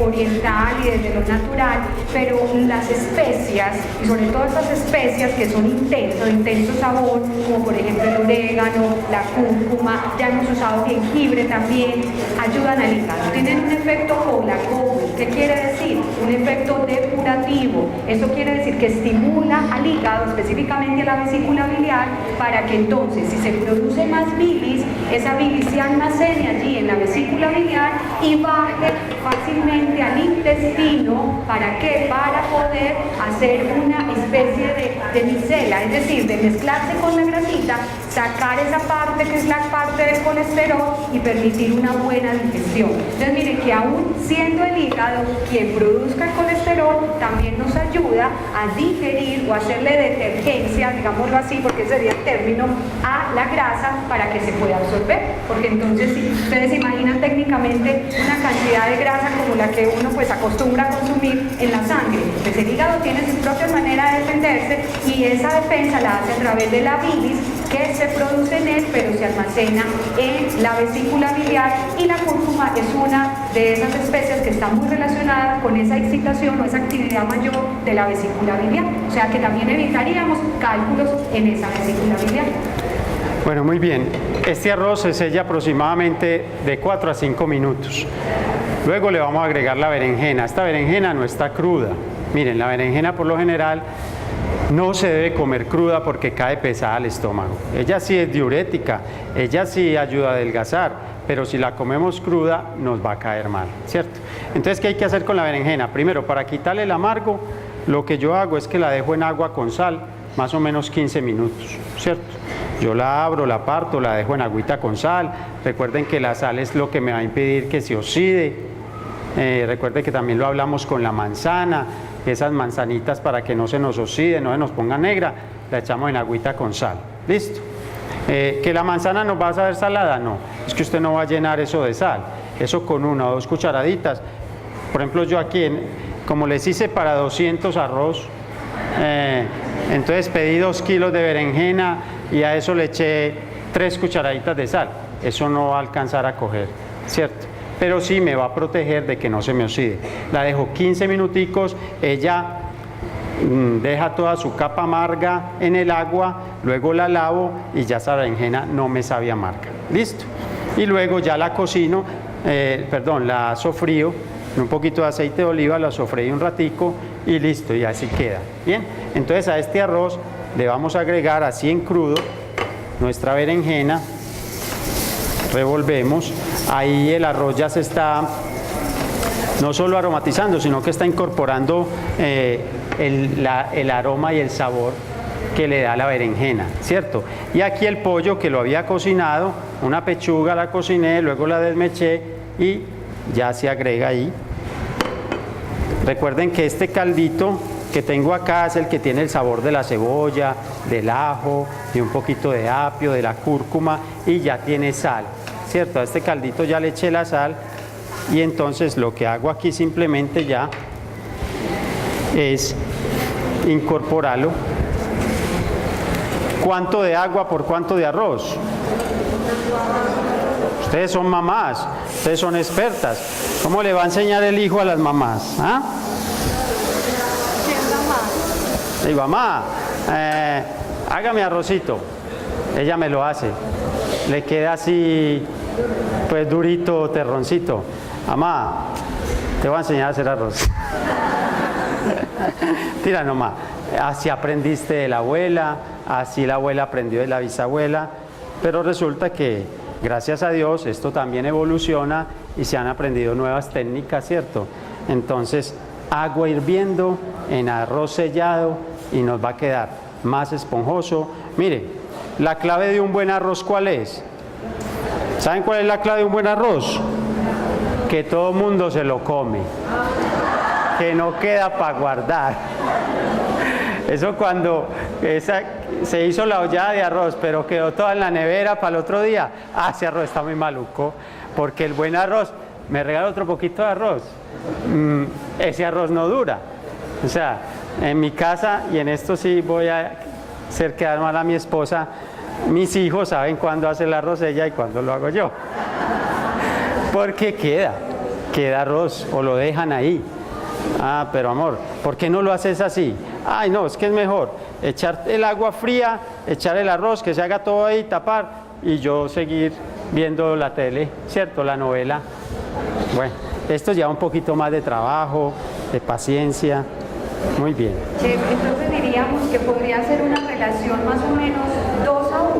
oriental y desde lo natural, pero las especias, y sobre todo esas especias que son intenso sabor, como por ejemplo el orégano, la cúrcuma, ya hemos usado jengibre también, ayudan al hígado. Tienen un efecto colagogo. ¿Qué quiere decir? Un efecto depurativo. Esto quiere decir que estimula al hígado, específicamente a la vesícula biliar, para que entonces, si se produce más bilis, esa bilis se almacene allí en la vesícula biliar y baje fácilmente al intestino. ¿Para qué? Para poder hacer una especie de micela, es decir, de mezclarse con la grasita, sacar esa parte que es la parte del colesterol y permitir una buena digestión. Entonces miren que aún siendo el hígado quien produzca el colesterol, también nos ayuda a digerir o hacerle detergencia, digámoslo así, porque ese sería el término, a la grasa para que se pueda absorber. Porque entonces si ustedes imaginan técnicamente una cantidad de grasa como la que uno pues acostumbra a consumir en la sangre, pues el hígado tiene su propia manera de defenderse y esa defensa la hace a través de la bilis que se produce en él, pero se almacena en la vesícula biliar, y la cúrcuma es una de esas especias que está muy relacionada con esa excitación o esa actividad mayor de la vesícula biliar, o sea que también evitaríamos cálculos en esa vesícula biliar. Bueno, muy bien. Este arroz se sella aproximadamente de 4 a 5 minutos. Luego le vamos a agregar la berenjena. Esta berenjena no está cruda. Miren, la berenjena por lo general no se debe comer cruda porque cae pesada al estómago. Ella sí es diurética, ella sí ayuda a adelgazar, pero si la comemos cruda nos va a caer mal, ¿cierto? Entonces, ¿qué hay que hacer con la berenjena? Primero, para quitarle el amargo, lo que yo hago es que la dejo en agua con sal, más o menos 15 minutos, ¿cierto? Yo la abro, la parto, la dejo en agüita con sal. Recuerden que la sal es lo que me va a impedir que se oxide. Recuerden que también lo hablamos con la manzana, esas manzanitas para que no se nos oxide, no se nos ponga negra, la echamos en agüita con sal. ¿Listo? ¿Que la manzana nos va a saber salada? No, es que usted no va a llenar eso de sal. Eso con 1 o 2 cucharaditas. Por ejemplo, yo aquí, como les hice para 200 arroz, entonces pedí 2 kilos de berenjena y a eso le eché 3 cucharaditas de sal. Eso no va a alcanzar a coger, ¿cierto? Pero sí me va a proteger de que no se me oxide. La dejo 15 minuticos, ella deja toda su capa amarga en el agua, luego la lavo y ya esa berenjena no me sabe amarga. ¿Listo? Y luego ya la cocino, la sofrío en un poquito de aceite de oliva, lo sofreí un ratico y listo, y así queda. Bien, entonces a este arroz le vamos a agregar así en crudo nuestra berenjena, revolvemos, ahí el arroz ya se está no solo aromatizando, sino que está incorporando el aroma y el sabor que le da la berenjena, ¿cierto? Y aquí el pollo que lo había cocinado, una pechuga la cociné, luego la desmeché y ya se agrega ahí. Recuerden que este caldito que tengo acá es el que tiene el sabor de la cebolla, del ajo, de un poquito de apio, de la cúrcuma y ya tiene sal, ¿cierto? A este caldito ya le eché la sal y entonces lo que hago aquí simplemente ya es incorporarlo. ¿Cuánto de agua por cuánto de arroz? Ustedes son mamás, ustedes son expertas. ¿Cómo le va a enseñar el hijo a las mamás? ¿Ah? Sí, mamá, hágame arrocito. Ella me lo hace. Le queda así, pues durito, terroncito. Mamá, te voy a enseñar a hacer arroz. Tira nomás. Así aprendiste de la abuela, así la abuela aprendió de la bisabuela, pero resulta que, gracias a Dios, esto también evoluciona y se han aprendido nuevas técnicas, ¿cierto? Entonces, agua hirviendo en arroz sellado y nos va a quedar más esponjoso. Mire, la clave de un buen arroz, ¿cuál es? ¿Saben cuál es la clave de un buen arroz? Que todo el mundo se lo come, que no queda para guardar. Eso cuando se hizo la ollada de arroz, pero quedó toda en la nevera para el otro día. Ese arroz está muy maluco, porque el buen arroz, me regala otro poquito de arroz, ese arroz no dura. O sea, en mi casa, y en esto sí voy a hacer quedar mal a mi esposa, mis hijos saben cuándo hace el arroz ella y cuándo lo hago yo. Porque queda arroz, o lo dejan ahí. Ah, pero amor, ¿por qué no lo haces así? Ay, no, es que es mejor echar el agua fría, echar el arroz, que se haga todo ahí, tapar, y yo seguir viendo la tele, ¿cierto? La novela. Bueno, esto lleva un poquito más de trabajo, de paciencia. Muy bien. Chef, entonces diríamos que podría ser una relación más o menos 2 a 1,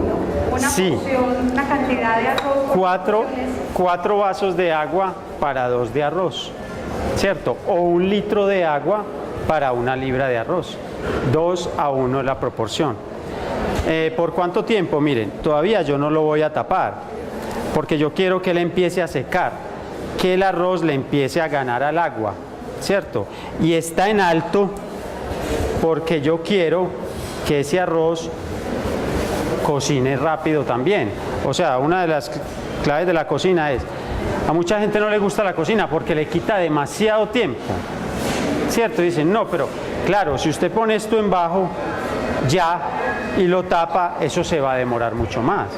una porción, una cantidad de arroz. 4 vasos de agua para 2 de arroz, ¿cierto? O 1 litro de agua para 1 libra de arroz. 2 a 1 es la proporción. ¿Por cuánto tiempo? Miren, todavía yo no lo voy a tapar, porque yo quiero que él empiece a secar, que el arroz le empiece a ganar al agua, ¿cierto? Y está en alto porque yo quiero que ese arroz cocine rápido también. O sea, una de las claves de la cocina es, a mucha gente no le gusta la cocina porque le quita demasiado tiempo, ¿cierto? Dicen, no, pero claro, si usted pone esto en bajo ya y lo tapa, eso se va a demorar mucho más.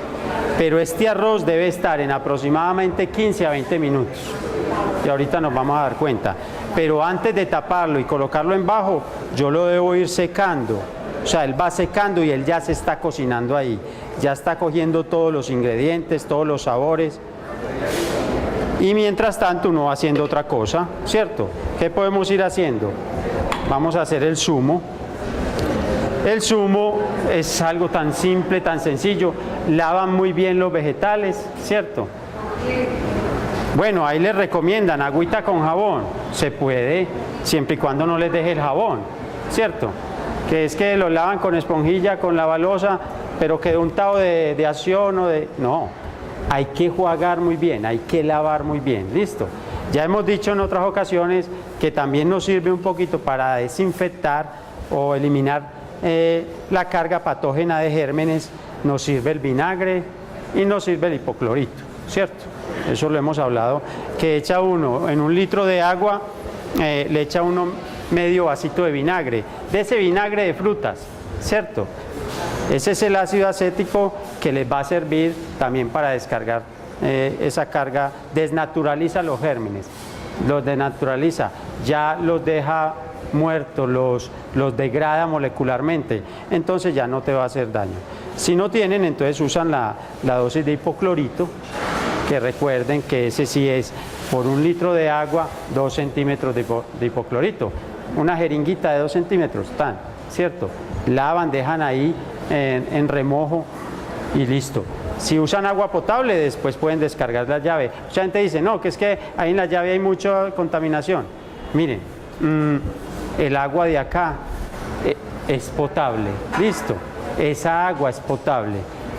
Pero este arroz debe estar en aproximadamente 15 a 20 minutos. Y ahorita nos vamos a dar cuenta. Pero antes de taparlo y colocarlo en bajo, yo lo debo ir secando. O sea, él va secando y él ya se está cocinando ahí. Ya está cogiendo todos los ingredientes, todos los sabores. Y mientras tanto uno va haciendo otra cosa, ¿cierto? ¿Qué podemos ir haciendo? Vamos a hacer el zumo. El zumo es algo tan simple, tan sencillo. Lavan muy bien los vegetales, ¿cierto? Bueno, ahí les recomiendan agüita con jabón. Se puede, siempre y cuando no les deje el jabón, ¿cierto? Que es que lo lavan con esponjilla, con lavalosa, pero quedó untado de acción o de... No, hay que enjuagar muy bien, hay que lavar muy bien, ¿listo? Ya hemos dicho en otras ocasiones que también nos sirve un poquito para desinfectar o eliminar la carga patógena de gérmenes. Nos sirve el vinagre y nos sirve el hipoclorito, ¿cierto? Eso lo hemos hablado, que echa uno en 1 litro de agua, le echa uno medio vasito de vinagre, de ese vinagre de frutas, ¿cierto? Ese es el ácido acético que les va a servir también para descargar esa carga, desnaturaliza los gérmenes, los desnaturaliza, ya los deja muertos, los degrada molecularmente, entonces ya no te va a hacer daño. Si no tienen, entonces usan la dosis de hipoclorito, que recuerden que ese sí es por 1 litro de agua 2 centímetros de hipoclorito. Una jeringuita de 2 centímetros, tan, ¿cierto? Lavan, dejan ahí en remojo y listo. Si usan agua potable, después pueden descargar la llave. Mucha gente dice, no, que es que ahí en la llave hay mucha contaminación. Miren, el agua de acá es potable, listo. Esa agua es potable.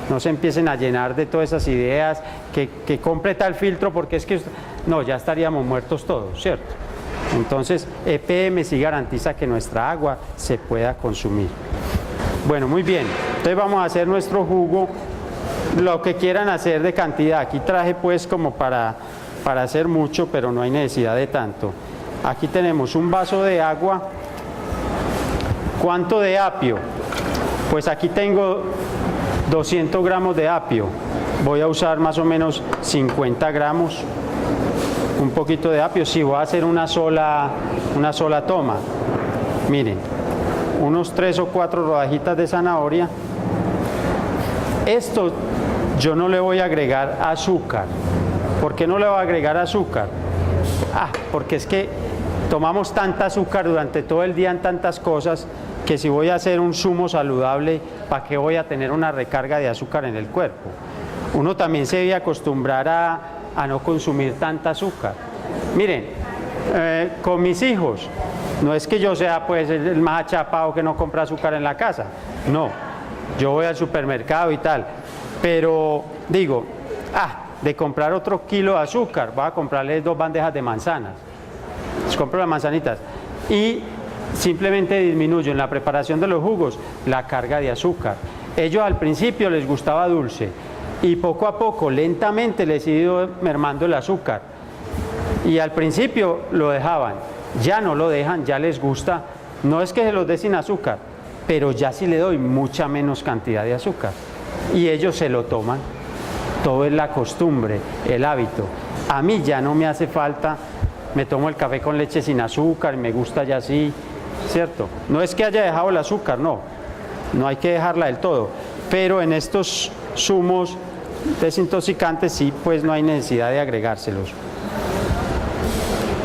No se empiecen a llenar de todas esas ideas, que compre tal filtro porque es que... No, ya estaríamos muertos todos, ¿cierto? Entonces, EPM sí garantiza que nuestra agua se pueda consumir. Bueno, muy bien. Entonces vamos a hacer nuestro jugo, lo que quieran hacer de cantidad. Aquí traje pues como para hacer mucho, pero no hay necesidad de tanto. Aquí tenemos un vaso de agua. ¿Cuánto de apio? Pues aquí tengo 200 gramos de apio. Voy a usar más o menos 50 gramos. Un poquito de apio. Sí, voy a hacer una sola toma. Miren, unos 3 o 4 rodajitas de zanahoria. Esto yo no le voy a agregar azúcar. ¿Por qué no le voy a agregar azúcar? Porque es que tomamos tanta azúcar durante todo el día en tantas cosas, que si voy a hacer un zumo saludable, ¿para qué voy a tener una recarga de azúcar en el cuerpo? Uno también se debe acostumbrar a no consumir tanta azúcar. Miren, con mis hijos, no es que yo sea pues el más achapado que no compra azúcar en la casa, no, yo voy al supermercado y tal, pero digo, de comprar otro kilo de azúcar, voy a comprarles 2 bandejas de manzanas, les compro las manzanitas y simplemente disminuyo en la preparación de los jugos la carga de azúcar. Ellos al principio les gustaba dulce y poco a poco, lentamente les he ido mermando el azúcar y al principio lo dejaban, ya no lo dejan, ya les gusta, no es que se los dé sin azúcar, pero ya sí le doy mucha menos cantidad de azúcar y ellos se lo toman. Todo es la costumbre, el hábito. A mí ya no me hace falta, me tomo el café con leche sin azúcar, me gusta ya así, ¿cierto? No es que haya dejado el azúcar, no hay que dejarla del todo, pero en estos zumos desintoxicantes sí, pues no hay necesidad de agregárselos.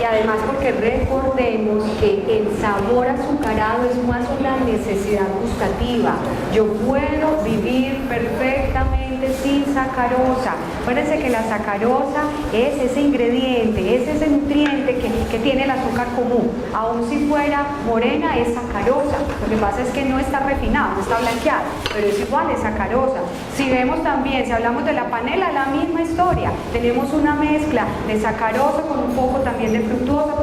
Y además porque recordemos que el sabor azucarado es más una necesidad gustativa. Yo puedo vivir perfectamente sin sacarosa. Acuérdense que la sacarosa es ese ingrediente, es ese nutriente que tiene el azúcar común. Aun si fuera morena es sacarosa. Lo que pasa es que no está refinado, no está blanqueado, pero es igual, es sacarosa. Si vemos también, si hablamos de la panela, la misma historia. Tenemos una mezcla de sacarosa con un poco también de fructosa,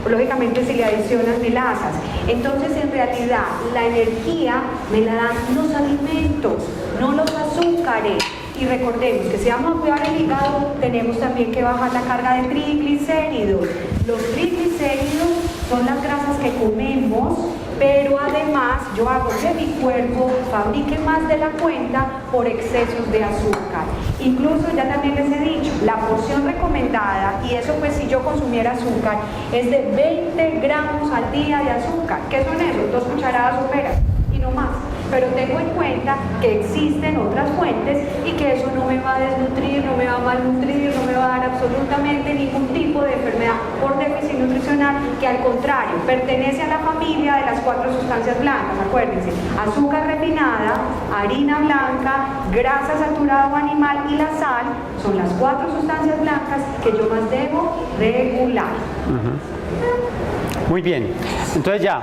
lógicamente si le adicionan melazas. Entonces en realidad la energía me la dan los alimentos, no los azúcares. Y recordemos que si vamos a cuidar el hígado, tenemos también que bajar la carga de triglicéridos. Los triglicéridos son las grasas que comemos, pero además yo hago que mi cuerpo fabrique más de la cuenta por excesos de azúcar. Incluso ya también les he dicho, la porción recomendada, y eso pues si yo consumiera azúcar, es de 20 gramos al día de azúcar. ¿Qué son esos? 2 cucharadas soperas y no más. Pero tengo en cuenta que existen otras fuentes y que eso no me va a desnutrir, no me va a malnutrir, no me va a dar absolutamente ningún tipo de enfermedad por déficit nutricional, que al contrario, pertenece a la familia de las 4 sustancias blancas. Acuérdense, azúcar refinada, harina blanca, grasa saturada o animal y la sal son las 4 sustancias blancas que yo más debo regular. Muy bien, entonces ya,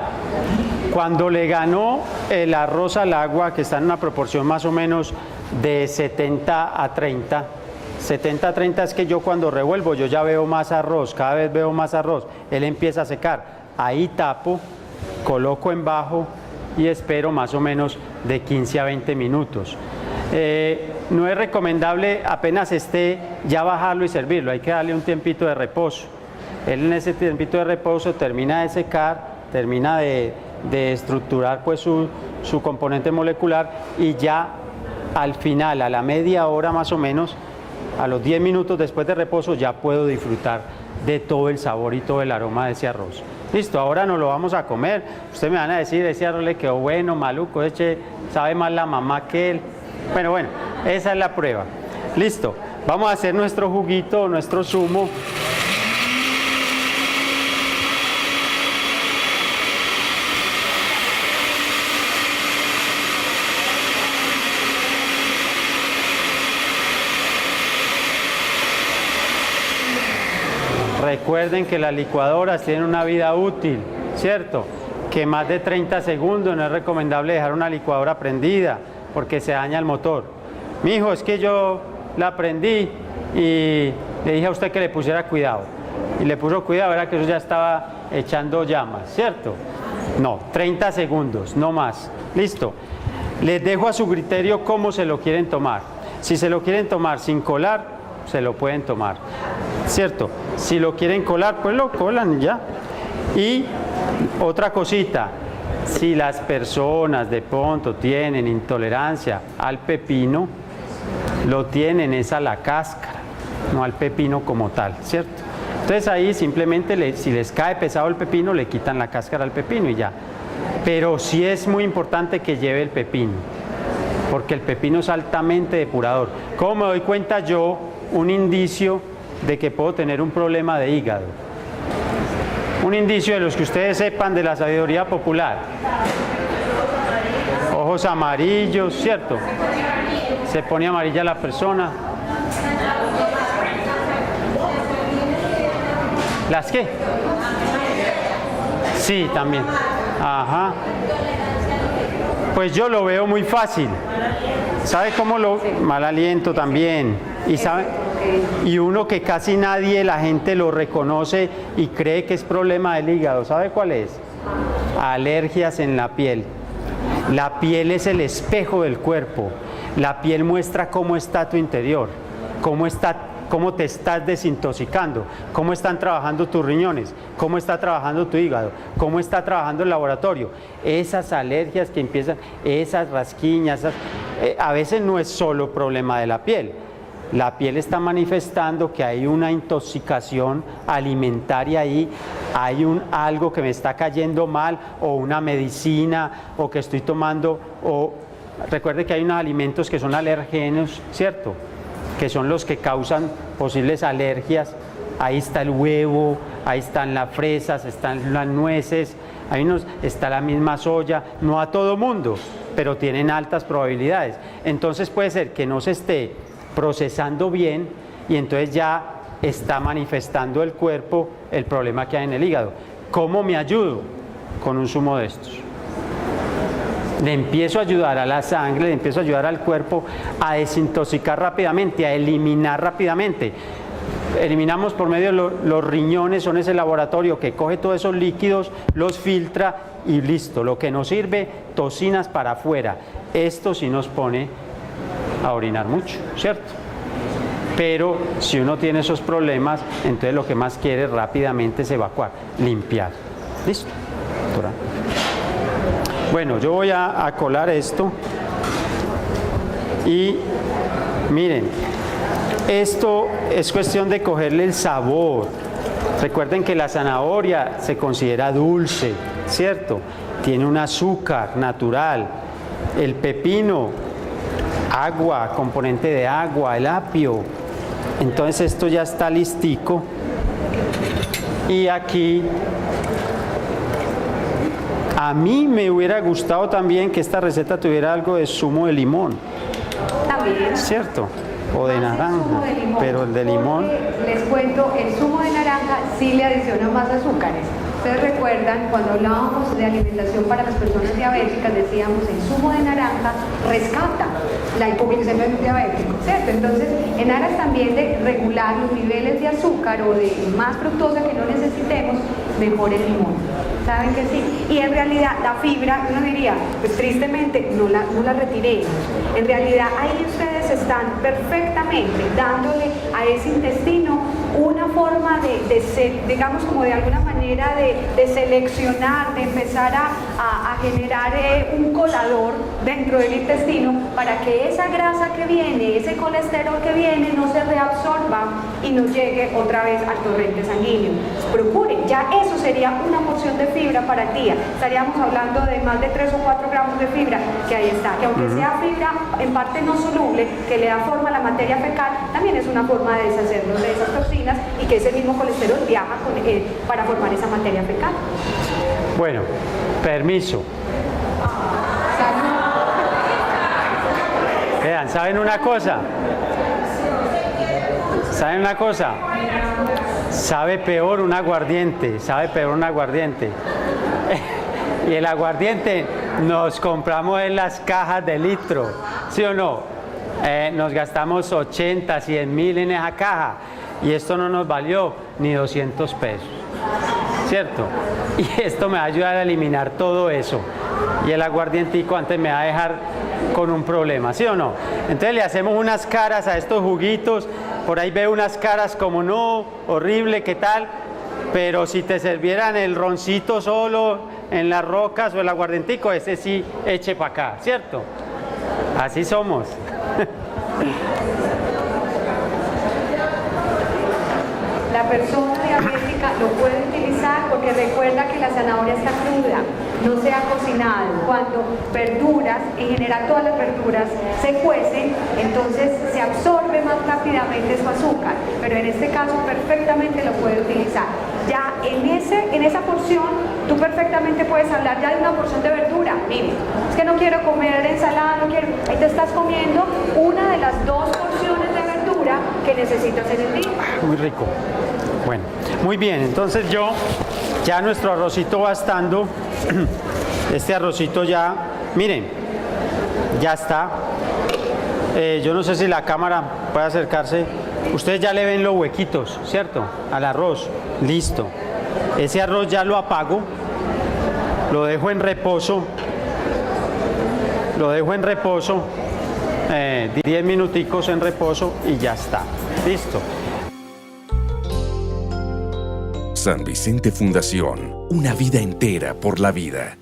cuando le ganó el arroz al agua, que está en una proporción más o menos de 70 a 30, 70 a 30 es que yo cuando revuelvo yo ya veo más arroz, cada vez veo más arroz, él empieza a secar, ahí tapo, coloco en bajo y espero más o menos de 15 a 20 minutos. No es recomendable apenas esté ya bajarlo y servirlo, hay que darle un tiempito de reposo. Él en ese tiempito de reposo termina de secar, termina de estructurar pues su componente molecular y ya al final, a la media hora más o menos, a los 10 minutos después de reposo ya puedo disfrutar de todo el sabor y todo el aroma de ese arroz. Listo, ahora nos lo vamos a comer. Ustedes me van a decir, ese arroz le quedó bueno, maluco, sabe más la mamá que él. Bueno, esa es la prueba. Listo, vamos a hacer nuestro juguito, nuestro zumo. Recuerden que las licuadoras tienen una vida útil, ¿cierto? Que más de 30 segundos no es recomendable dejar una licuadora prendida porque se daña el motor. Mi hijo, es que yo la prendí y le dije a usted que le pusiera cuidado. Y le puso cuidado, era que eso ya estaba echando llamas, ¿cierto? No, 30 segundos, no más. Listo. Les dejo a su criterio cómo se lo quieren tomar. Si se lo quieren tomar sin colar, se lo pueden tomar, ¿cierto? Si lo quieren colar, pues lo colan y ya. Y otra cosita, si las personas de pronto tienen intolerancia al pepino, lo tienen es a la cáscara, no al pepino como tal, ¿cierto? Entonces ahí simplemente si les cae pesado el pepino, le quitan la cáscara al pepino y ya. Pero sí es muy importante que lleve el pepino, porque el pepino es altamente depurador. ¿Cómo me doy cuenta yo un indicio de que puedo tener un problema de hígado? Un indicio de los que ustedes sepan de la sabiduría popular. Ojos amarillos, ¿cierto? Se pone amarilla la persona. ¿Las qué? Sí, también. Ajá. Pues yo lo veo muy fácil. ¿Sabe cómo lo? Mal aliento también. Y uno que casi nadie, la gente lo reconoce y cree que es problema del hígado. ¿Sabe cuál es? Alergias en la piel. La piel es el espejo del cuerpo. La piel muestra cómo está tu interior, cómo te estás desintoxicando, cómo están trabajando tus riñones, cómo está trabajando tu hígado, cómo está trabajando el laboratorio. Esas alergias que empiezan, esas rasquiñas, a veces no es solo problema de la piel. La piel está manifestando que hay una intoxicación alimentaria ahí, hay algo que me está cayendo mal, o una medicina, o que estoy tomando, o recuerde que hay unos alimentos que son alergenos, ¿cierto? Que son los que causan posibles alergias. Ahí está el huevo, ahí están las fresas, están las nueces, está la misma soya, no a todo mundo, pero tienen altas probabilidades. Entonces puede ser que no se esté procesando bien y entonces ya está manifestando el cuerpo el problema que hay en el hígado. ¿Cómo me ayudo? Con un zumo de estos. Le empiezo a ayudar a la sangre, le empiezo a ayudar al cuerpo a desintoxicar rápidamente, a eliminar rápidamente. Eliminamos por medio de los riñones, son ese laboratorio que coge todos esos líquidos, los filtra y listo. Lo que nos sirve, toxinas para afuera. Esto sí nos pone a orinar mucho, ¿cierto? Pero si uno tiene esos problemas, entonces lo que más quiere rápidamente es evacuar, limpiar. ¿Listo? Doctora. Bueno, yo voy a colar esto y miren, esto es cuestión de cogerle el sabor. Recuerden que la zanahoria se considera dulce, ¿cierto? Tiene un azúcar natural. El pepino, agua, componente de agua, el apio. Entonces esto ya está listico. Y aquí a mí me hubiera gustado también que esta receta tuviera algo de zumo de limón. También. ¿Cierto? O de naranja, pero el de limón. Les cuento, el zumo de naranja sí le adiciona más azúcares. Ustedes recuerdan, cuando hablábamos de alimentación para las personas diabéticas, decíamos el zumo de naranja rescata la hipoglucemia en un diabético, ¿cierto? Entonces, en aras también de regular los niveles de azúcar o de más fructosa que no necesitemos, mejor el limón. ¿Saben que sí? Y en realidad la fibra, uno diría, pues tristemente no la retiremos. En realidad ahí ustedes están perfectamente dándole a ese intestino una forma de ser, digamos como de alguna manera de seleccionar, de empezar a generar un colador dentro del intestino para que esa grasa que viene, ese colesterol que viene no se reabsorba y no llegue otra vez al torrente sanguíneo. Procuren, ya eso sería una porción de fibra para el día. Estaríamos hablando de más de 3 o 4 gramos de fibra, que ahí está, que aunque sea fibra en parte no soluble, que le da forma a la materia fecal, también es una forma de deshacernos de esas toxinas y que ese mismo colesterol viaja para formar esa materia fecal. Bueno, permiso. Vean, ¿saben una cosa? ¿Saben una cosa? Sabe peor un aguardiente, sabe peor un aguardiente. Y el aguardiente nos compramos en las cajas de litro, ¿sí o no? Nos gastamos 80, 100 mil en esa caja y esto no nos valió ni 200 pesos, ¿cierto? Y esto me va a ayudar a eliminar todo eso. Y el aguardientico antes me va a dejar con un problema, ¿sí o no? Entonces le hacemos unas caras a estos juguitos, por ahí veo unas caras como no, horrible, ¿qué tal? Pero si te servieran el roncito solo en las rocas o el aguardientico, ese sí eche para acá, ¿cierto? Así somos. La persona diabética lo puede utilizar porque recuerda que la zanahoria está cruda, no se ha cocinado. Cuando verduras, en general todas las verduras se cuecen, entonces se absorbe más rápidamente su azúcar, pero en este caso perfectamente lo puede utilizar. Ya en esa porción, tú perfectamente puedes hablar ya de una porción de verdura. Mire, es que no quiero comer ensalada, no quiero. Ahí te estás comiendo una de las 2 porciones de verdura que necesitas en el día. Muy rico. Bueno, muy bien, entonces ya nuestro arrocito va estando, este arrocito ya, miren, ya está. Yo no sé si la cámara puede acercarse, ustedes ya le ven los huequitos, ¿cierto? Al arroz, listo. Ese arroz ya lo apago, lo dejo en reposo, 10 minuticos en reposo y ya está, listo. San Vicente Fundación, una vida entera por la vida.